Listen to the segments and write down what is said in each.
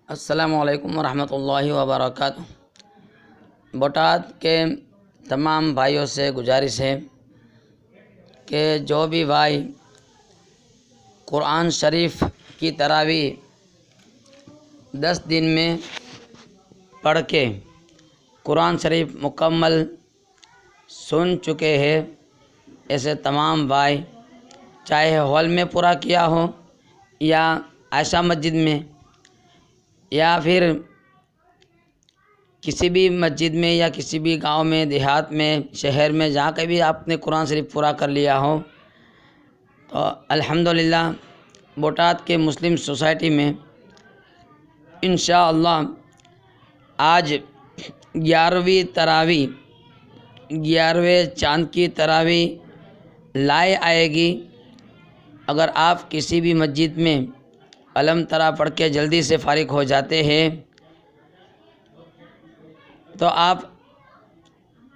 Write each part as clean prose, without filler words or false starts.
السلام علیکم ورحمۃ اللہ وبرکاتہ۔ بوٹاد کے تمام بھائیوں سے گزارش ہے کہ جو بھی بھائی قرآن شریف کی تراویح 10 دن میں پڑھ کے قرآن شریف مکمل سن چکے ہیں، ایسے تمام بھائی چاہے ہال میں پورا کیا ہو یا عائشہ مسجد میں یا پھر کسی بھی مسجد میں یا کسی بھی گاؤں میں، دیہات میں، شہر میں، جہاں کہیں بھی آپ نے قرآن شریف پورا کر لیا ہو، تو الحمدللہ بوٹاد کے مسلم سوسائٹی میں انشاءاللہ آج 11ویں تراویح 11ویں چاند کی تراویح لائے آئے گی۔ اگر آپ کسی بھی مسجد میں الم ترا پڑھ کے جلدی سے فارغ ہو جاتے ہیں تو آپ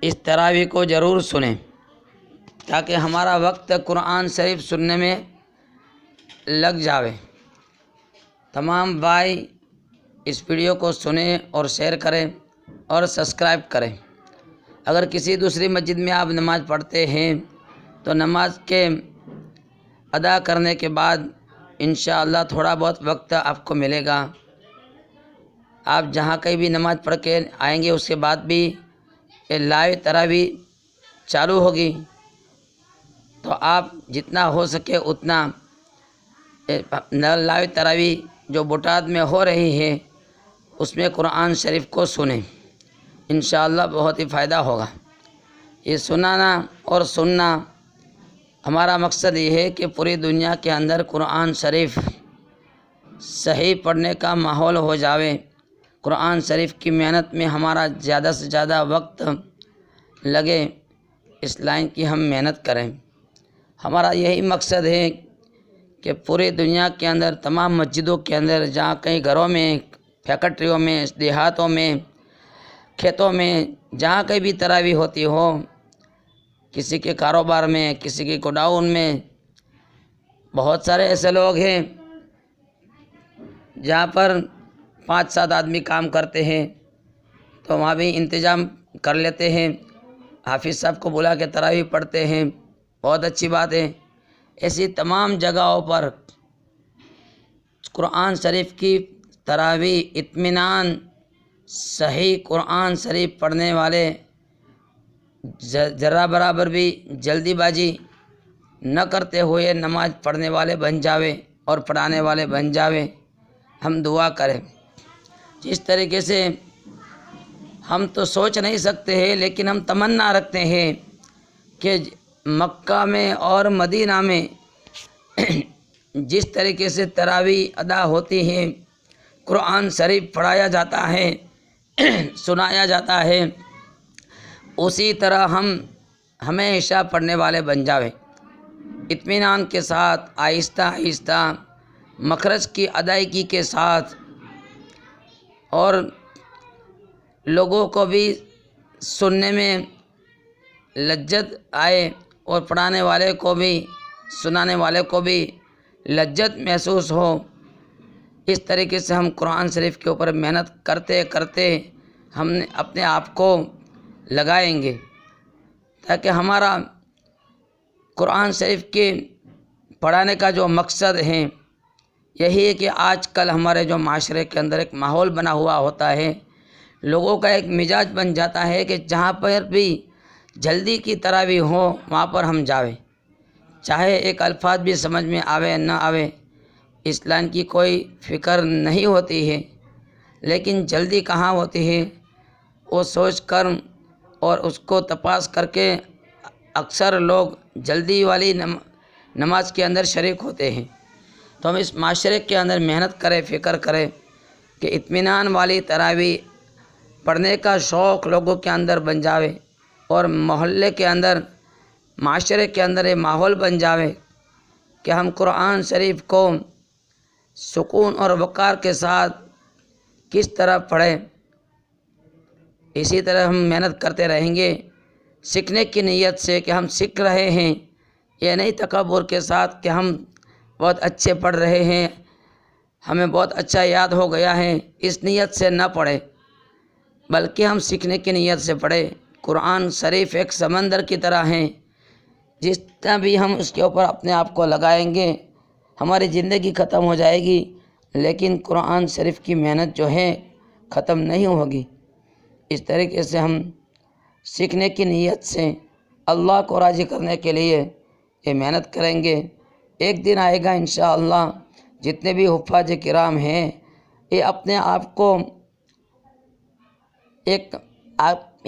اس تراویح کو ضرور سنیں، تاکہ ہمارا وقت قرآن شریف سننے میں لگ جاوے۔ تمام بھائی اس ویڈیو کو سنیں اور شیئر کریں اور سبسکرائب کریں۔ اگر کسی دوسری مسجد میں آپ نماز پڑھتے ہیں تو نماز کے ادا کرنے کے بعد انشاءاللہ تھوڑا بہت وقت آپ کو ملے گا، آپ جہاں کہیں بھی نماز پڑھ کے آئیں گے اس کے بعد بھی لائیو تراویح چالو ہوگی، تو آپ جتنا ہو سکے اتنا لائیو تراویح جو بوٹاد میں ہو رہی ہے اس میں قرآن شریف کو سنیں، انشاءاللہ بہت ہی فائدہ ہوگا۔ یہ سنانا اور سننا ہمارا مقصد یہ ہے کہ پوری دنیا کے اندر قرآن شریف صحیح پڑھنے کا ماحول ہو جاوے، قرآن شریف کی محنت میں ہمارا زیادہ سے زیادہ وقت لگے، اس لائن کی ہم محنت کریں۔ ہمارا یہی مقصد ہے کہ پوری دنیا کے اندر تمام مسجدوں کے اندر، جہاں کہیں گھروں میں، فیکٹریوں میں، دیہاتوں میں، کھیتوں میں، جہاں کہیں بھی تراویح ہوتی ہو، کسی کے کاروبار میں، کسی کے گوڈاؤن میں، بہت سارے ایسے لوگ ہیں جہاں پر 5-7 آدمی کام کرتے ہیں، تو وہاں بھی انتظام کر لیتے ہیں، حافظ صاحب کو بلا کے تراویح پڑھتے ہیں، بہت اچھی بات ہے۔ ایسی تمام جگہوں پر قرآن شریف کی تراویح اطمینان صحیح قرآن شریف پڑھنے والے ذرہ برابر بھی جلدی بازی نہ کرتے ہوئے نماز پڑھنے والے بن جاوے اور پڑھانے والے بن جاوے۔ ہم دعا کریں جس طریقے سے ہم تو سوچ نہیں سکتے ہیں، لیکن ہم تمنا رکھتے ہیں کہ مکہ میں اور مدینہ میں جس طریقے سے تراویح ادا ہوتی ہیں، قرآن شریف پڑھایا جاتا ہے، سنایا جاتا ہے، اسی طرح ہم ہمیشہ پڑھنے والے بن جاویں، اطمینان کے ساتھ، آہستہ آہستہ، مخرج کی ادائیگی کے ساتھ، اور لوگوں کو بھی سننے میں لذت آئے اور پڑھانے والے کو بھی، سنانے والے کو بھی لذت محسوس ہو۔ اس طریقے سے ہم قرآن شریف کے اوپر محنت کرتے کرتے ہم نے اپنے آپ کو لگائیں گے، تاکہ ہمارا قرآن شریف کے پڑھانے کا جو مقصد ہے یہی ہے کہ آج کل ہمارے جو معاشرے کے اندر ایک ماحول بنا ہوا ہوتا ہے، لوگوں کا ایک مزاج بن جاتا ہے کہ جہاں پر بھی جلدی کی تراویح ہو وہاں پر ہم جاویں، چاہے ایک الفاظ بھی سمجھ میں آوے نہ آوے، اس لائن کی کوئی فکر نہیں ہوتی ہے، لیکن جلدی کہاں ہوتی ہے وہ سوچ کر اور اس کو تپاس کر کے اکثر لوگ جلدی والی نماز کے اندر شریک ہوتے ہیں۔ تو ہم اس معاشرے کے اندر محنت کریں، فکر کریں کہ اطمینان والی تراویح پڑھنے کا شوق لوگوں کے اندر بن جاوے، اور محلے کے اندر، معاشرے کے اندر یہ ماحول بن جاوے کہ ہم قرآن شریف کو سکون اور وقار کے ساتھ کس طرح پڑھیں۔ اسی طرح ہم محنت کرتے رہیں گے سیکھنے کی نیت سے کہ ہم سیکھ رہے ہیں، یہ نہیں تکبر کے ساتھ کہ ہم بہت اچھے پڑھ رہے ہیں، ہمیں بہت اچھا یاد ہو گیا ہے، اس نیت سے نہ پڑھے بلکہ ہم سیکھنے کی نیت سے پڑھے۔ قرآن شریف ایک سمندر کی طرح ہے، جس طرح بھی ہم اس کے اوپر اپنے آپ کو لگائیں گے ہماری زندگی ختم ہو جائے گی، لیکن قرآن شریف کی محنت جو ہے ختم نہیں ہوگی۔ اس طریقے سے ہم سیکھنے کی نیت سے اللہ کو راضی کرنے کے لیے یہ محنت کریں گے۔ ایک دن آئے گا انشاءاللہ جتنے بھی حفاظ کرام ہیں یہ اپنے آپ کو ایک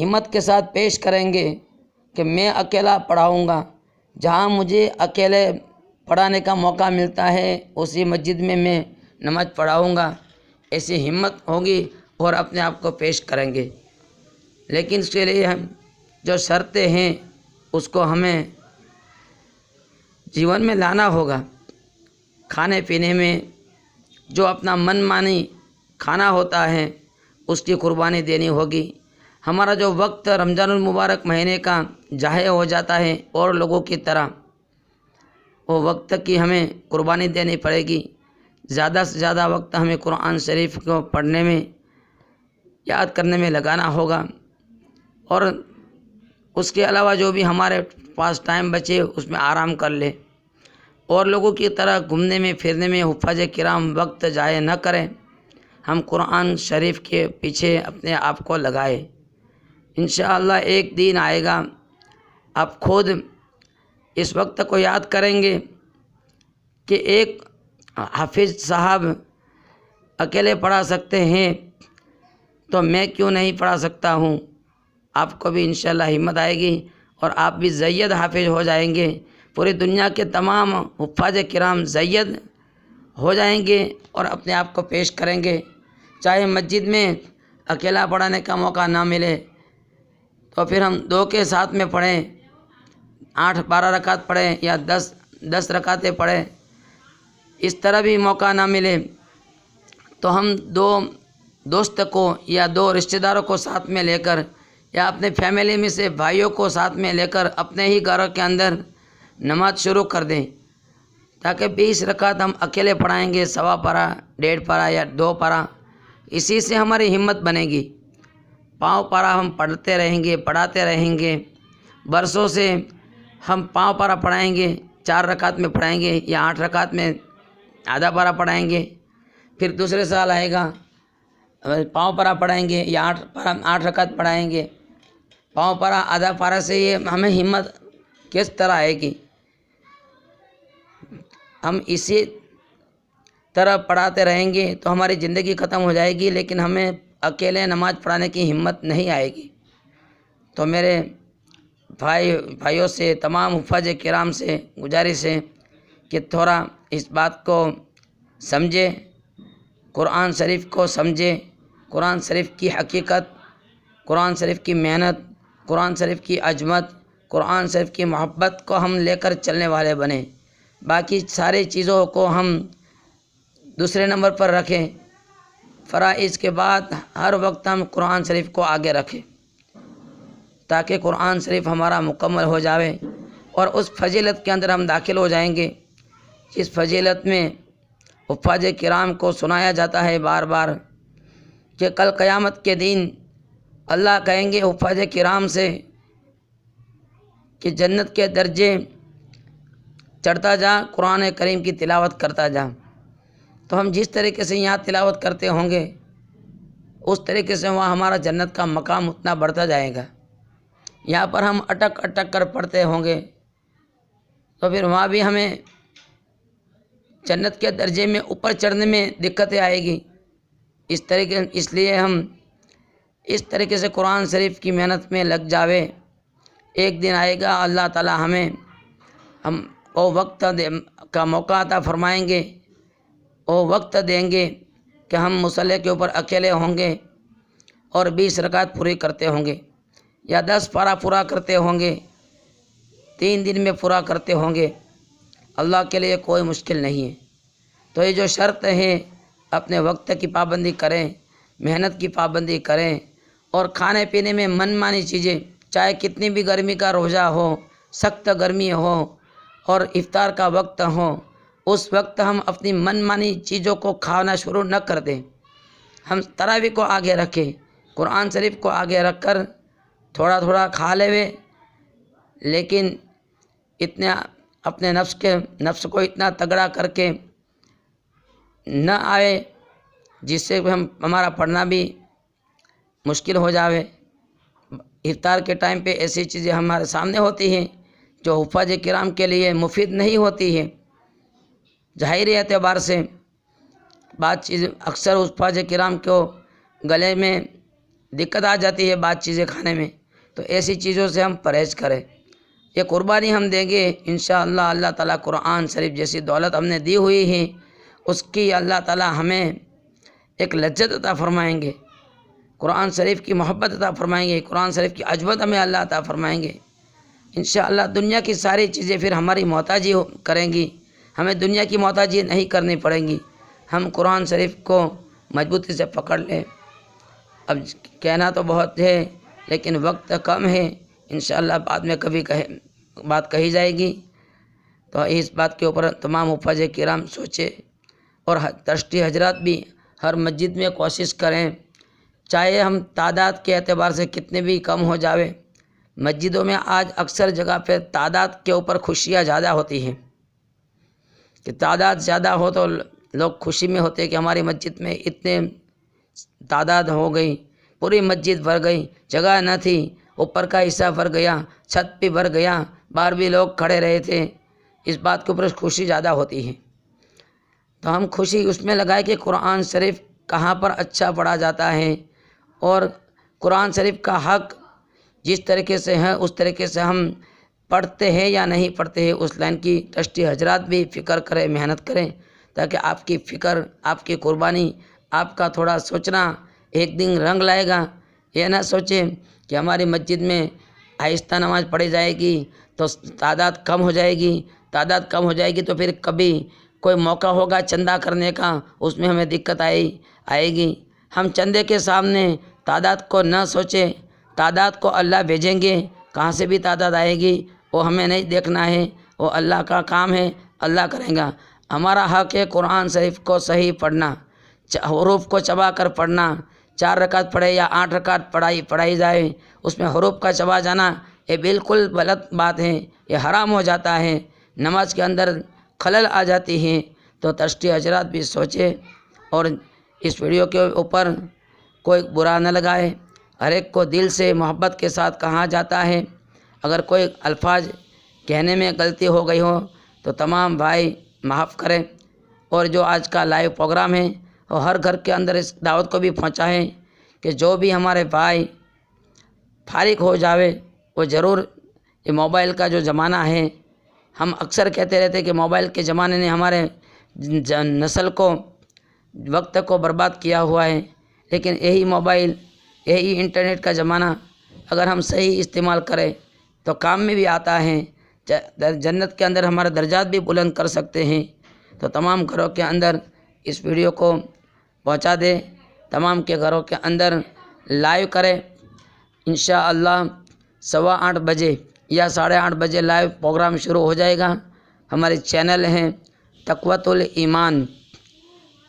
ہمت کے ساتھ پیش کریں گے کہ میں اکیلا پڑھاؤں گا، جہاں مجھے اکیلے پڑھانے کا موقع ملتا ہے اسی مسجد میں میں نماز پڑھاؤں گا، ایسی ہمت ہوگی اور اپنے آپ کو پیش کریں گے۔ لیکن اس کے لیے ہم جو شرطیں ہیں اس کو ہمیں جیون میں لانا ہوگا۔ کھانے پینے میں جو اپنا من مانی کھانا ہوتا ہے اس کی قربانی دینی ہوگی۔ ہمارا جو وقت رمضان المبارک مہینے کا ضائع ہو جاتا ہے اور لوگوں کی طرح، وہ وقت کی ہمیں قربانی دینی پڑے گی۔ زیادہ سے زیادہ وقت ہمیں قرآن شریف کو پڑھنے میں، یاد کرنے میں لگانا ہوگا، اور اس کے علاوہ جو بھی ہمارے پاس ٹائم بچے اس میں آرام کر لے، اور لوگوں کی طرح گھومنے میں پھرنے میں حفاظ کرام وقت ضائع نہ کریں۔ ہم قرآن شریف کے پیچھے اپنے آپ کو لگائے۔ انشاءاللہ ایک دن آئے گا آپ خود اس وقت کو یاد کریں گے کہ ایک حافظ صاحب اکیلے پڑھا سکتے ہیں تو میں کیوں نہیں پڑھا سکتا ہوں۔ آپ کو بھی انشاءاللہ ہمت آئے گی اور آپ بھی زید حافظ ہو جائیں گے۔ پوری دنیا کے تمام حفاظ کرام زید ہو جائیں گے اور اپنے آپ کو پیش کریں گے۔ چاہے مسجد میں اکیلا پڑھانے کا موقع نہ ملے تو پھر ہم 2 کے ساتھ میں پڑھیں، 8-12 رکعت پڑھیں یا 10 رکعتیں پڑھیں۔ اس طرح بھی موقع نہ ملے تو ہم 2 دوست کو یا 2 رشتہ داروں کو ساتھ میں لے کر یا اپنے فیملی میں سے بھائیوں کو ساتھ میں لے کر اپنے ہی گھر کے اندر نماز شروع کر دیں، تاکہ 20 رکعت ہم اکیلے پڑھائیں گے، 1.25 پارہ، 1.5 پارہ یا 2 پارہ، اسی سے ہماری ہمت بنے گی۔ پاؤں پارہ ہم پڑھتے رہیں گے، پڑھاتے رہیں گے، برسوں سے ہم پاؤں پارہ پڑھائیں گے، 4 رکعت میں پڑھائیں گے یا 8 رکعت میں آدھا پارہ پڑھائیں گے۔ پھر دوسرے سال آئے گا پاؤں پارہ پڑھائیں گے یا 8 رکعت پڑھائیں گے۔ پاؤں پارہ آدھا پارہ سے یہ ہمیں ہمت کس طرح آئے گی؟ ہم اسی طرح پڑھاتے رہیں گے تو ہماری زندگی ختم ہو جائے گی، لیکن ہمیں اکیلے نماز پڑھانے کی ہمت نہیں آئے گی۔ تو میرے بھائیوں سے، تمام حفاظ کرام سے گزارش ہے کہ تھوڑا اس بات کو سمجھے، قرآن شریف کو سمجھے، قرآن شریف کی حقیقت، قرآن شریف کی محنت، قرآن شریف کی عظمت، قرآن شریف کی محبت کو ہم لے کر چلنے والے بنیں۔ باقی ساری چیزوں کو ہم دوسرے نمبر پر رکھیں، فرائض کے بعد ہر وقت ہم قرآن شریف کو آگے رکھیں، تاکہ قرآن شریف ہمارا مکمل ہو جائے اور اس فضیلت کے اندر ہم داخل ہو جائیں گے جس فضیلت میں حفاظ کرام کو سنایا جاتا ہے بار بار کہ کل قیامت کے دن اللہ کہیں گے حفاظ کرام سے کہ جنت کے درجے چڑھتا جا، قرآن کریم کی تلاوت کرتا جا۔ تو ہم جس طریقے سے یہاں تلاوت کرتے ہوں گے اس طریقے سے وہاں ہمارا جنت کا مقام اتنا بڑھتا جائے گا۔ یہاں پر ہم اٹک اٹک کر پڑھتے ہوں گے تو پھر وہاں بھی ہمیں جنت کے درجے میں اوپر چڑھنے میں دقتیں آئے گی۔ اس لیے ہم اس طریقے سے قرآن شریف کی محنت میں لگ جاوے۔ ایک دن آئے گا اللہ تعالی ہمیں وہ وقت کا موقع عطا فرمائیں گے، وہ وقت دیں گے کہ ہم مصلی کے اوپر اکیلے ہوں گے اور 20 رکعت پوری کرتے ہوں گے یا 10 پارہ پورا کرتے ہوں گے، 3 دن میں پورا کرتے ہوں گے۔ اللہ کے لیے کوئی مشکل نہیں ہے۔ تو یہ جو شرط ہے اپنے وقت کی پابندی کریں، محنت کی پابندی کریں، اور کھانے پینے میں من مانی چیزیں، چاہے کتنی بھی گرمی کا روزہ ہو، سخت گرمی ہو اور افطار کا وقت ہو، اس وقت ہم اپنی من مانی چیزوں کو کھانا شروع نہ کر دیں. ہم تراویح کو آگے رکھیں، قرآن شریف کو آگے رکھ کر تھوڑا تھوڑا کھا لے، لیکن اتنا اپنے نفس کو اتنا تگڑا کر کے نہ آئے جس سے ہمارا پڑھنا بھی مشکل ہو جاوے. افطار کے ٹائم پہ ایسی چیزیں ہمارے سامنے ہوتی ہیں جو حفاظ کرام کے لیے مفید نہیں ہوتی ہے. ظاہری اعتبار سے بعض چیزیں اکثر حفاظ کرام کو گلے میں دقت آ جاتی ہے بعض چیزیں کھانے میں، تو ایسی چیزوں سے ہم پرہیز کریں. یہ قربانی ہم دیں گے انشاءاللہ اللہ تعالیٰ قرآن شریف جیسی دولت ہم نے دی ہوئی ہے، اس کی اللہ تعالیٰ ہمیں ایک لذت عطا فرمائیں گے، قرآن شریف کی محبت عطا فرمائیں گے، قرآن شریف کی عظمت ہمیں اللہ عطا فرمائیں گے. انشاءاللہ دنیا کی ساری چیزیں پھر ہماری محتاجی کریں گی، ہمیں دنیا کی محتاجی نہیں کرنی پڑیں گی. ہم قرآن شریف کو مضبوطی سے پکڑ لیں. اب کہنا تو بہت ہے لیکن وقت کم ہے، انشاءاللہ بعد میں کبھی بات کہی جائے گی. تو اس بات کے اوپر تمام حفاظ کرام سوچے، اور ٹرسٹی حضرات بھی ہر مسجد میں کوشش کریں، چاہے ہم تعداد کے اعتبار سے کتنے بھی کم ہو جاوے. مسجدوں میں آج اکثر جگہ پہ تعداد کے اوپر خوشیاں زیادہ ہوتی ہیں کہ تعداد زیادہ ہو تو لوگ خوشی میں ہوتے کہ ہماری مسجد میں اتنے تعداد ہو گئی، پوری مسجد بھر گئی، جگہ نہ تھی، اوپر کا حصہ بھر گیا، چھت بھی بھر گیا، باہر بھی لوگ کھڑے رہے تھے. اس بات کے اوپر خوشی زیادہ ہوتی ہے. تو ہم خوشی اس میں لگائے کہ قرآن شریف کہاں پر اچھا پڑھا جاتا ہے، اور قرآن شریف کا حق جس طریقے سے ہے اس طریقے سے ہم پڑھتے ہیں یا نہیں پڑھتے ہیں. اس لائن کی ٹرسٹی حضرات بھی فکر کریں، محنت کریں، تاکہ آپ کی فکر، آپ کی قربانی، آپ کا تھوڑا سوچنا ایک دن رنگ لائے گا. یہ نہ سوچیں کہ ہماری مسجد میں آہستہ نماز پڑھی جائے گی تو تعداد کم ہو جائے گی، تعداد کم ہو جائے گی تو پھر کبھی کوئی موقع ہوگا چندہ کرنے کا، اس میں ہمیں دقت آئے گی. ہم چندے کے سامنے تعداد کو نہ سوچیں، تعداد کو اللہ بھیجیں گے، کہاں سے بھی تعداد آئے گی وہ ہمیں نہیں دیکھنا ہے، وہ اللہ کا کام ہے، اللہ کریں گا. ہمارا حق ہے قرآن شریف کو صحیح پڑھنا، حروف کو چبا کر پڑھنا. 4 رکعت پڑھے یا 8 رکعت پڑھائی جائے، اس میں حروف کا چبا جانا یہ بالکل غلط بات ہے، یہ حرام ہو جاتا ہے، نماز کے اندر خلل آ جاتی ہے. تو ٹرسٹی حضرات بھی سوچے اور اس ویڈیو کے اوپر کوئی برا نہ لگائے. ہر ایک کو دل سے محبت کے ساتھ کہا جاتا ہے. اگر کوئی الفاظ کہنے میں غلطی ہو گئی ہو تو تمام بھائی معاف کریں. اور جو آج کا لائیو پروگرام ہے وہ ہر گھر کے اندر اس دعوت کو بھی پہنچائیں کہ جو بھی ہمارے بھائی فارغ ہو جاوے وہ ضرور، یہ موبائل کا جو زمانہ ہے، ہم اکثر کہتے رہتے کہ موبائل کے زمانے نے ہمارے نسل کو، وقت کو برباد کیا ہوا ہے، لیکن یہی موبائل، یہی انٹرنیٹ کا زمانہ اگر ہم صحیح استعمال کریں تو کام میں بھی آتا ہے، جنت کے اندر ہمارا درجات بھی بلند کر سکتے ہیں. تو تمام گھروں کے اندر اس ویڈیو کو پہنچا دے، تمام کے گھروں کے اندر لائیو کرے. انشاءاللہ 8:15 بجے یا 8:30 بجے لائیو پروگرام شروع ہو جائے گا. ہمارے چینل ہیں تقویۃ الایمان،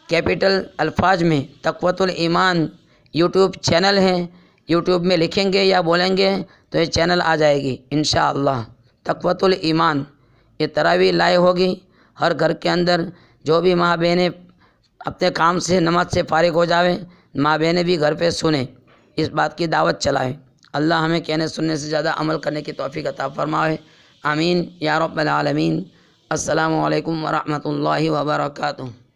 کیپٹل الفاظ میں تقویۃ الایمان یوٹیوب چینل ہے. یوٹیوب میں لکھیں گے یا بولیں گے تو یہ چینل آ جائے گی انشاءاللہ. تقویۃ الایمان، یہ تراویح لائیو ہوگی ہر گھر کے اندر. جو بھی ماں بہنیں اپنے کام سے، نماز سے فارغ ہو جاویں، ماں بہنیں بھی گھر پہ سنیں، اس بات کی دعوت چلائیں. اللہ ہمیں کہنے سننے سے زیادہ عمل کرنے کی توفیق عطا فرمائے. آمین یا رب العالمین. السلام علیکم ورحمۃ اللہ وبرکاتہ.